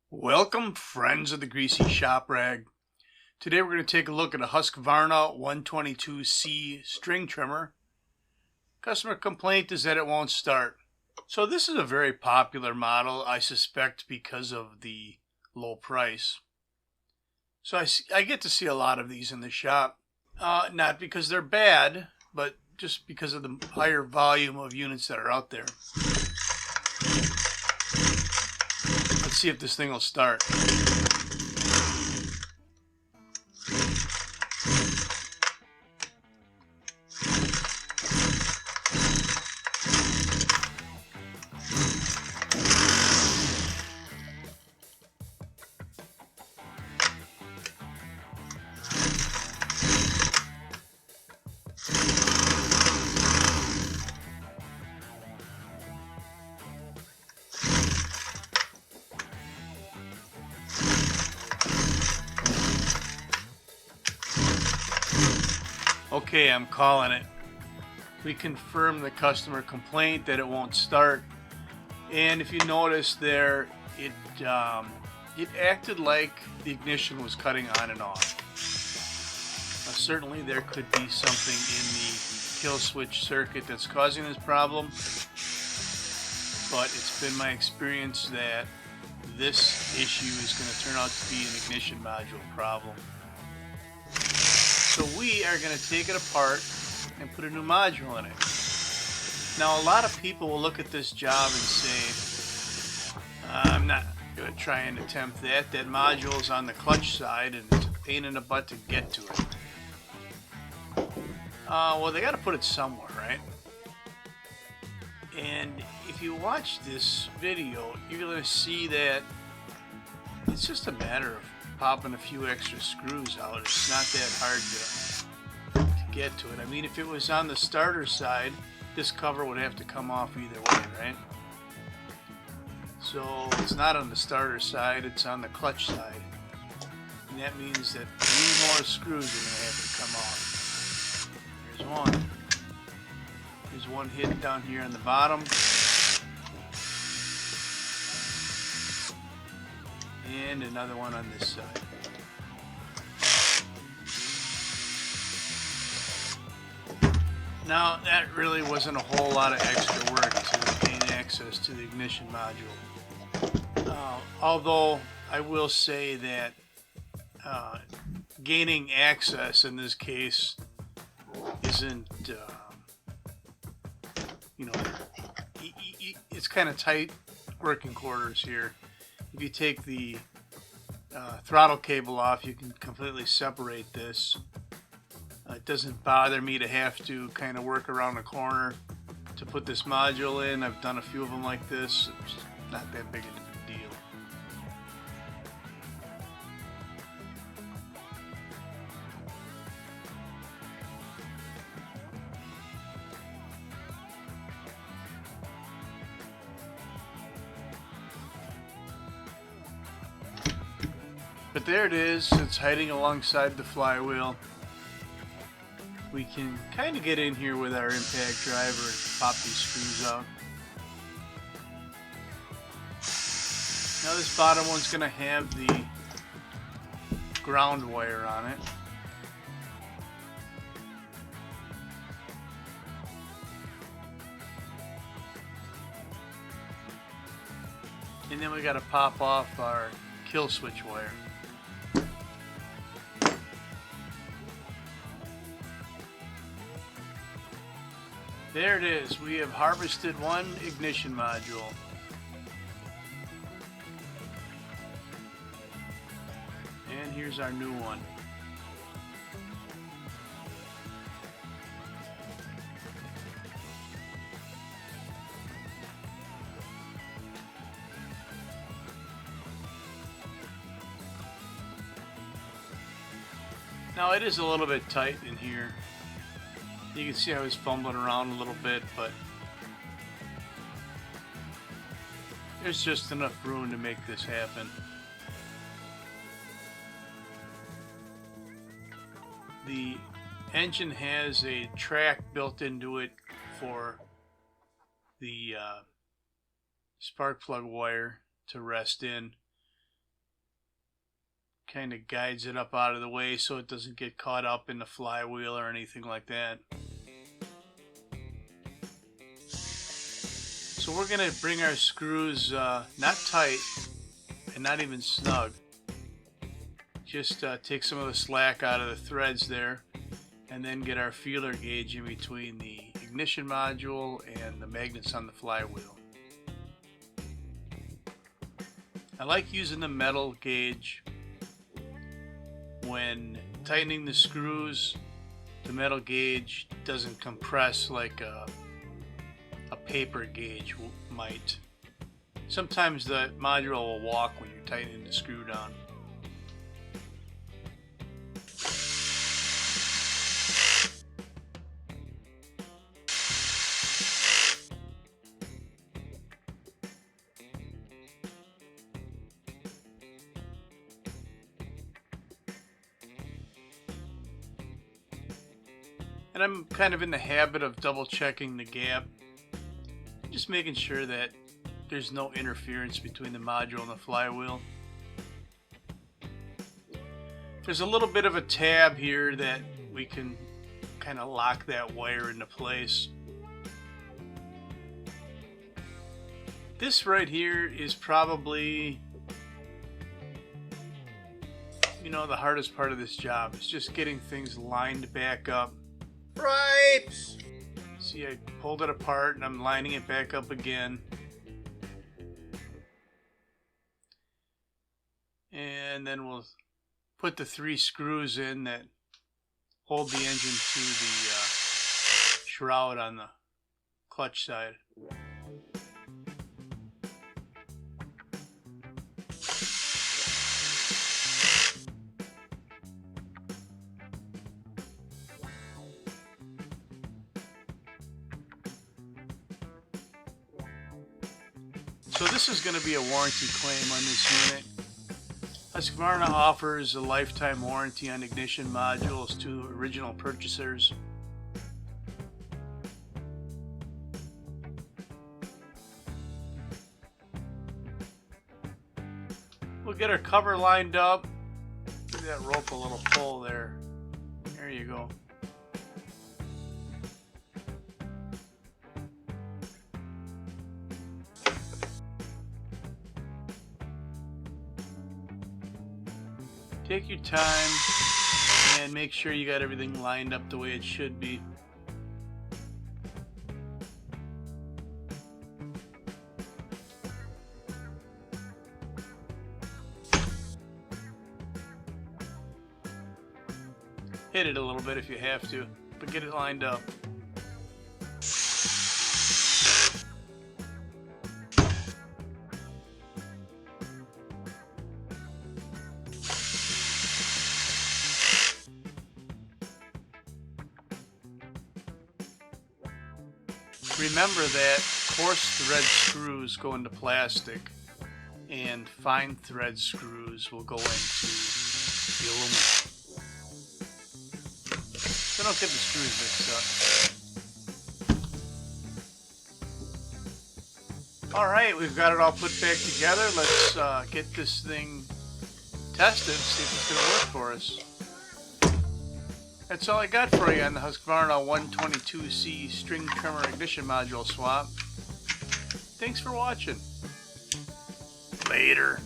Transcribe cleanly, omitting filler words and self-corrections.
Welcome, friends of the Greasy Shop Rag. Today we're going to take a look at a Husqvarna 122C string trimmer. Customer complaint is that it won't start. So this is a very popular model, I suspect because of the low price. So I get to see a lot of these in the shop. Not because they're bad, but just because of the higher volume of units that are out there. Let's see if this thing will start. Okay, I'm calling it. We confirmed the customer complaint that it won't start, and if you notice there, it acted like the ignition was cutting on and off. Now, certainly there could be something in the kill switch circuit that's causing this problem, but it's been my experience that this issue is going to turn out to be an ignition module problem. So we are going to take it apart and put a new module in it. Now a lot of people will look at this job and say, I'm not going to try and attempt that. That module is on the clutch side and it's a pain in the butt to get to it. Well, they got to put it somewhere, right? And if you watch this video, you're going to see that it's just a matter of popping a few extra screws out. It's not that hard to get to it. I mean, if it was on the starter side, this cover would have to come off either way, right? So it's not on the starter side, it's on the clutch side. And that means that 3 more screws are going to have to come off. There's one. There's one hidden down here on the bottom. And another one on this side. Now that really wasn't a whole lot of extra work to gain access to the ignition module. Although I will say that gaining access in this case isn't, it's kind of tight working quarters here. If you take the throttle cable off, you can completely separate this. It doesn't bother me to have to kind of work around the corner to put this module in. I've done a few of them like this. It's not that big of a deal. But there it is. It's hiding alongside the flywheel. We can kind of get in here with our impact driver and pop these screws out. Now this bottom one's going to have the ground wire on it. And then we got to pop off our kill switch wire. There it is. We have harvested one ignition module. And here's our new one. Now it is a little bit tight in here. You can see I was fumbling around a little bit, but there's just enough room to make this happen. The engine has a track built into it for the spark plug wire to rest in. kind of guides it up out of the way so it doesn't get caught up in the flywheel or anything like that. So we're going to bring our screws not tight and not even snug. Just take some of the slack out of the threads there, and then get our feeler gauge in between the ignition module and the magnets on the flywheel. I like using the metal gauge. When tightening the screws, the metal gauge doesn't compress like a paper gauge might. Sometimes the module will walk when you're tightening the screw down. And I'm kind of in the habit of double checking the gap, just making sure that there's no interference between the module and the flywheel. There's a little bit of a tab here that we can kind of lock that wire into place. This right here is probably, you know, the hardest part of this job. It's just getting things lined back up. Right. See, I pulled it apart and I'm lining it back up again. And then we'll put the 3 screws in that hold the engine to the shroud on the clutch side. So this is going to be a warranty claim on this unit. Husqvarna offers a lifetime warranty on ignition modules to original purchasers. We'll get our cover lined up. Give that rope a little pull there. There you go. Take your time and make sure you got everything lined up the way it should be. Hit it a little bit if you have to, but get it lined up. Remember that coarse thread screws go into plastic and fine thread screws will go into the aluminum. So don't get the screws mixed up. Alright, we've got it all put back together. Let's get this thing tested, see if it's going to work for us. That's all I got for you on the Husqvarna 122C string trimmer ignition module swap. Thanks for watching. Later.